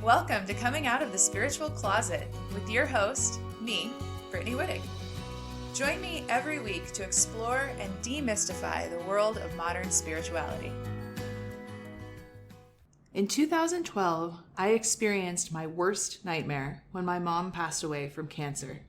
Welcome to Coming Out of the Spiritual Closet with your host, me, Brittany Wittig. Join me every week to explore and demystify the world of modern spirituality. In 2012, I experienced my worst nightmare when my mom passed away from cancer.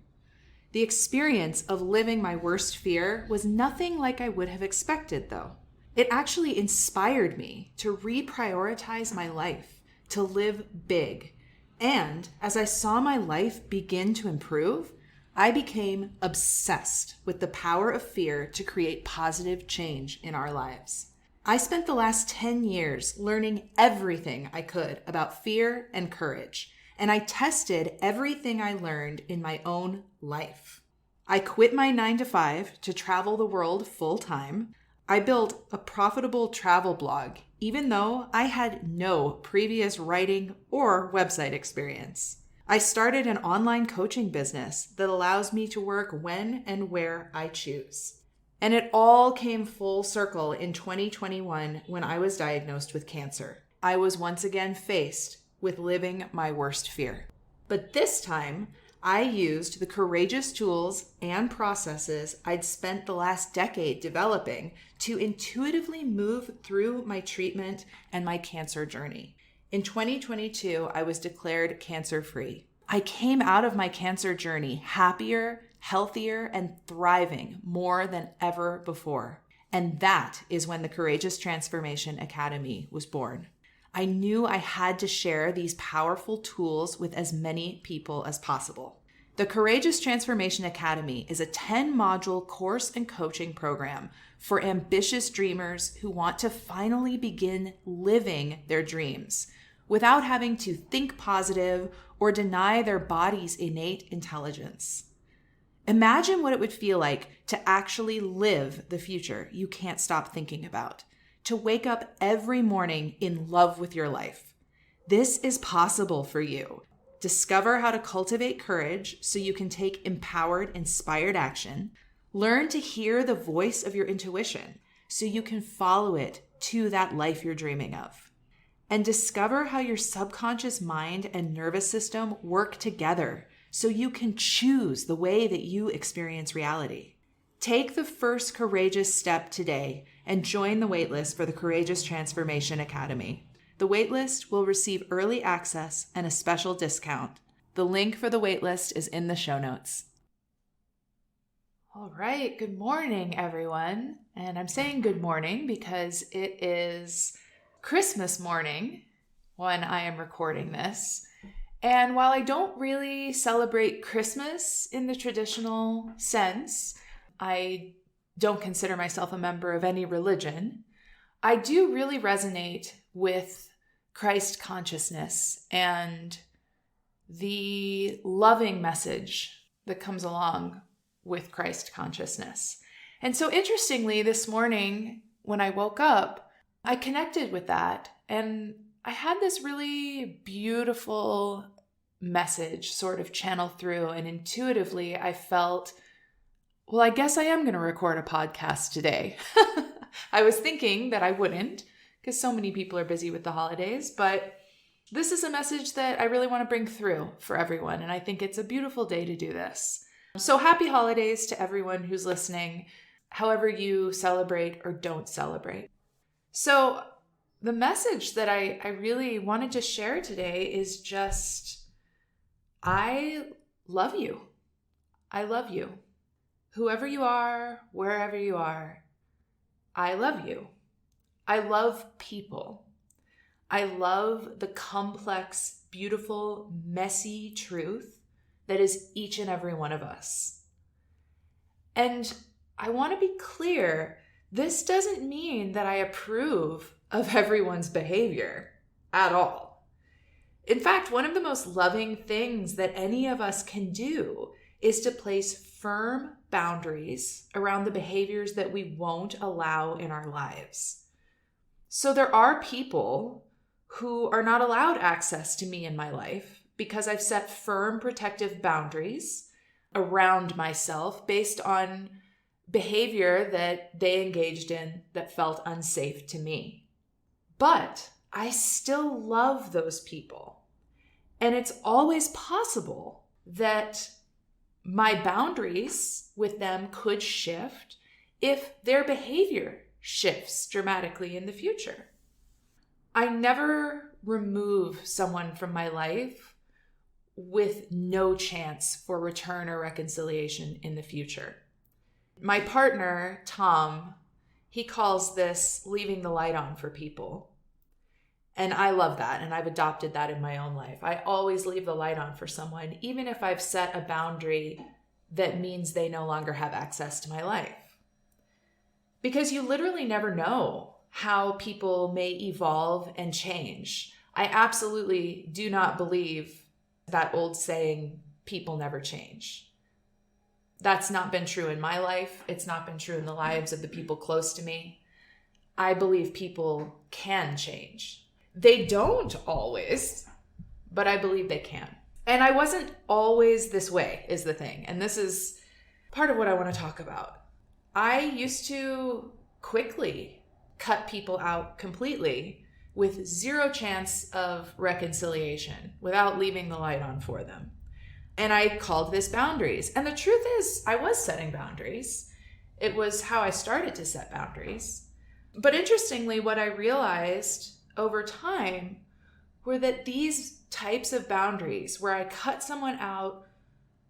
The experience of living my worst fear was nothing like I would have expected, though. It actually inspired me to reprioritize my life, to live big. And as I saw my life begin to improve, I became obsessed with the power of fear to create positive change in our lives. I spent the last 10 years learning everything I could about fear and courage, and I tested everything I learned in my own life. I quit my 9-to-5 to travel the world full time. I built a profitable travel blog, even though I had no previous writing or website experience. I started an online coaching business that allows me to work when and where I choose. And it all came full circle in 2021 when I was diagnosed with cancer. I was once again faced with living my worst fear. But this time, I used the courageous tools and processes I'd spent the last decade developing to intuitively move through my treatment and my cancer journey. In 2022, I was declared cancer-free. I came out of my cancer journey happier, healthier, and thriving more than ever before. And that is when the Courageous Transformation Academy was born. I knew I had to share these powerful tools with as many people as possible. The Courageous Transformation Academy is a 10-module course and coaching program for ambitious dreamers who want to finally begin living their dreams without having to think positive or deny their body's innate intelligence. Imagine what it would feel like to actually live the future you can't stop thinking about. To wake up every morning in love with your life. This is possible for you. Discover how to cultivate courage so you can take empowered, inspired action. Learn to hear the voice of your intuition so you can follow it to that life you're dreaming of. And discover how your subconscious mind and nervous system work together so you can choose the way that you experience reality. Take the first courageous step today and join the waitlist for the Courageous Transformation Academy. The waitlist will receive early access and a special discount. The link for the waitlist is in the show notes. All right, good morning, everyone. And I'm saying good morning because it is Christmas morning when I am recording this. And while I don't really celebrate Christmas in the traditional sense, I don't consider myself a member of any religion, I do really resonate with Christ consciousness and the loving message that comes along with Christ consciousness. And so interestingly, this morning when I woke up, I connected with that and I had this really beautiful message sort of channel through, and intuitively I felt, well, I guess I am going to record a podcast today. I was thinking that I wouldn't because so many people are busy with the holidays, but this is a message that I really want to bring through for everyone, and I think it's a beautiful day to do this. So happy holidays to everyone who's listening, however you celebrate or don't celebrate. So the message that I really wanted to share today is just, I love you. I love you. Whoever you are, wherever you are, I love you. I love people. I love the complex, beautiful, messy truth that is each and every one of us. And I want to be clear, this doesn't mean that I approve of everyone's behavior at all. In fact, one of the most loving things that any of us can do is to place firm boundaries around the behaviors that we won't allow in our lives. So there are people who are not allowed access to me in my life because I've set firm protective boundaries around myself based on behavior that they engaged in that felt unsafe to me. But I still love those people. And it's always possible that my boundaries with them could shift if their behavior shifts dramatically in the future. I never remove someone from my life with no chance for return or reconciliation in the future. My partner, Tom, he calls this leaving the light on for people. And I love that, and I've adopted that in my own life. I always leave the light on for someone, even if I've set a boundary that means they no longer have access to my life. Because you literally never know how people may evolve and change. I absolutely do not believe that old saying, people never change. That's not been true in my life. It's not been true in the lives of the people close to me. I believe people can change. They don't always, but I believe they can. And I wasn't always this way, is the thing. And this is part of what I want to talk about. I used to quickly cut people out completely with zero chance of reconciliation without leaving the light on for them. And I called this boundaries. And the truth is, I was setting boundaries. It was how I started to set boundaries. But interestingly, what I realized over time were that these types of boundaries, where I cut someone out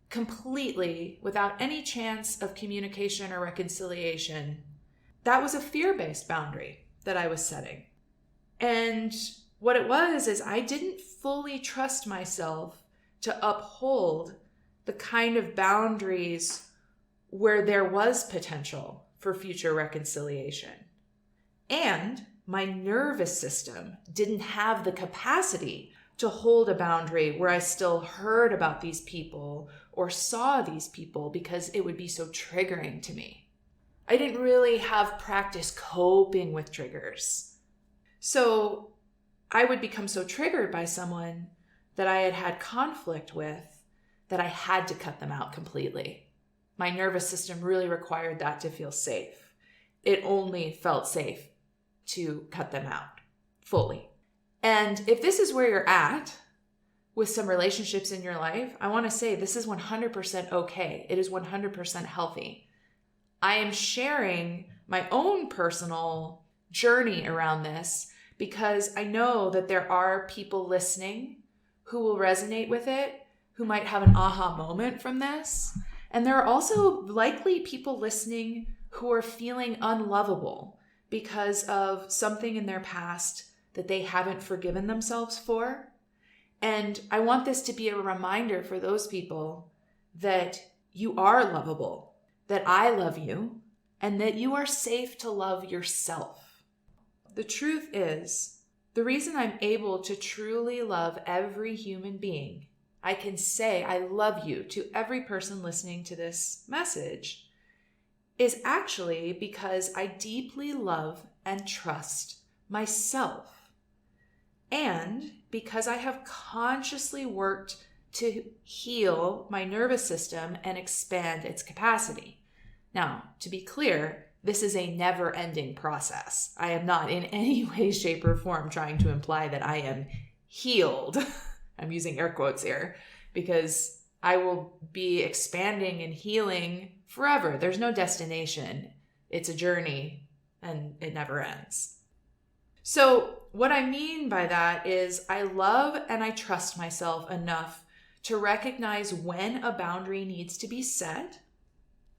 completely without any chance of communication or reconciliation, that was a fear-based boundary that I was setting. And what it was is I didn't fully trust myself to uphold the kind of boundaries where there was potential for future reconciliation. And my nervous system didn't have the capacity to hold a boundary where I still heard about these people or saw these people because it would be so triggering to me. I didn't really have practice coping with triggers. So I would become so triggered by someone that I had conflict with that I had to cut them out completely. My nervous system really required that to feel safe. It only felt safe to cut them out fully. And if this is where you're at with some relationships in your life, I want to say this is 100% okay. It is 100% healthy. I am sharing my own personal journey around this because I know that there are people listening who will resonate with it, who might have an aha moment from this. And there are also likely people listening who are feeling unlovable because of something in their past that they haven't forgiven themselves for. And I want this to be a reminder for those people that you are lovable, that I love you, and that you are safe to love yourself. The truth is, the reason I'm able to truly love every human being, I can say I love you to every person listening to this message, is actually because I deeply love and trust myself. And because I have consciously worked to heal my nervous system and expand its capacity. Now, to be clear, this is a never-ending process. I am not in any way, shape, or form trying to imply that I am healed. I'm using air quotes here because I will be expanding and healing forever. There's no destination. It's a journey and it never ends. So what I mean by that is I love and I trust myself enough to recognize when a boundary needs to be set.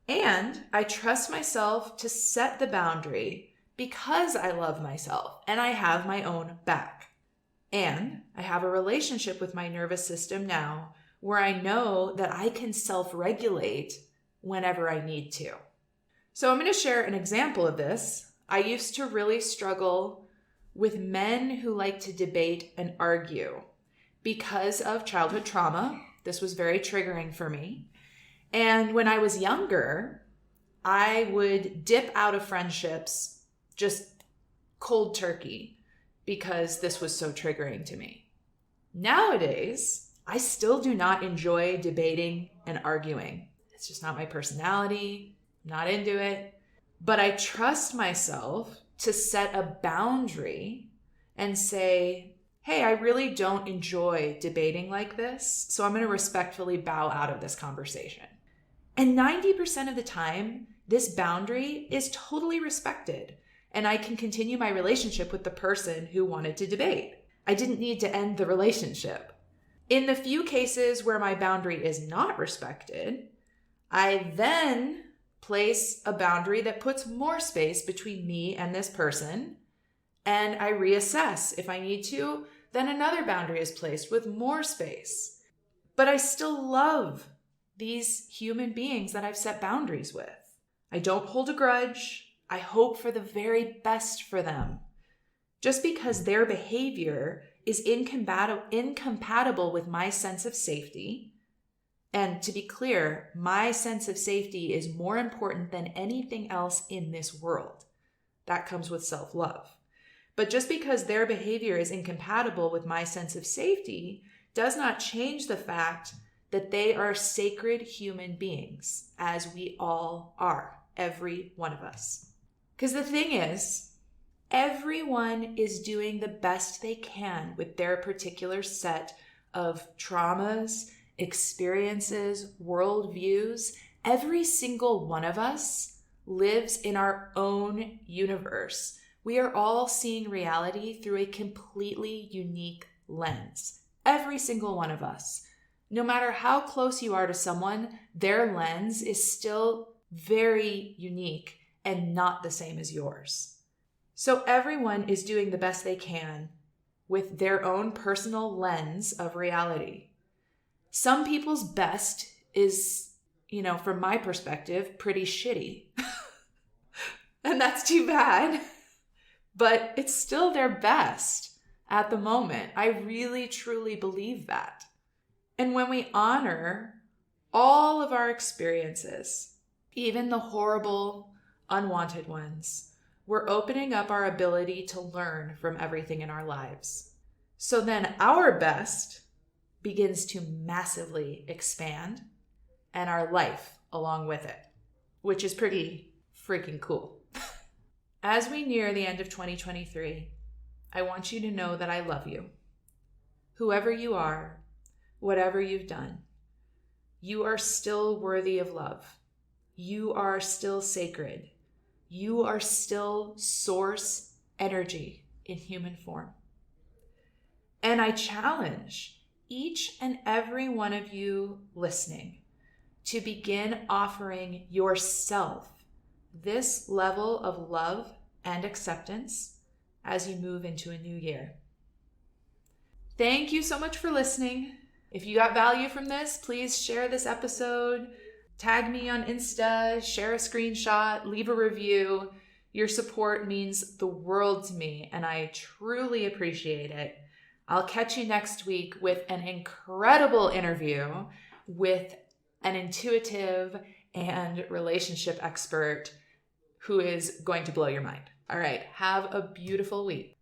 And I trust myself to set the boundary because I love myself and I have my own back. And I have a relationship with my nervous system now where I know that I can self-regulate whenever I need to. So I'm going to share an example of this. I used to really struggle with men who like to debate and argue because of childhood trauma. This was very triggering for me. And when I was younger, I would dip out of friendships just cold turkey because this was so triggering to me. Nowadays, I still do not enjoy debating and arguing. It's just not my personality. I'm not into it. But I trust myself to set a boundary and say, hey, I really don't enjoy debating like this, so I'm going to respectfully bow out of this conversation. And 90% of the time, this boundary is totally respected, and I can continue my relationship with the person who wanted to debate. I didn't need to end the relationship. In the few cases where my boundary is not respected, I then place a boundary that puts more space between me and this person, and I reassess. If I need to, then another boundary is placed with more space. But I still love these human beings that I've set boundaries with. I don't hold a grudge. I hope for the very best for them. Just because their behavior is incompatible with my sense of safety, and to be clear, my sense of safety is more important than anything else in this world. That comes with self-love. But just because their behavior is incompatible with my sense of safety does not change the fact that they are sacred human beings, as we all are, every one of us. Because the thing is, everyone is doing the best they can with their particular set of traumas, experiences, worldviews. Every single one of us lives in our own universe. We are all seeing reality through a completely unique lens. Every single one of us. No matter how close you are to someone, their lens is still very unique and not the same as yours. So everyone is doing the best they can with their own personal lens of reality. Some people's best is, from my perspective, pretty shitty. And that's too bad. But it's still their best at the moment. I really, truly believe that. And when we honor all of our experiences, even the horrible, unwanted ones, we're opening up our ability to learn from everything in our lives. So then our best begins to massively expand, and our life along with it, which is pretty freaking cool. As we near the end of 2023, I want you to know that I love you. Whoever you are, whatever you've done, you are still worthy of love. You are still sacred. You are still source energy in human form. And I challenge each and every one of you listening to begin offering yourself this level of love and acceptance as you move into a new year. Thank you so much for listening. If you got value from this, please share this episode, tag me on Insta, share a screenshot, leave a review. Your support means the world to me, and I truly appreciate it. I'll catch you next week with an incredible interview with an intuitive and relationship expert who is going to blow your mind. All right, have a beautiful week.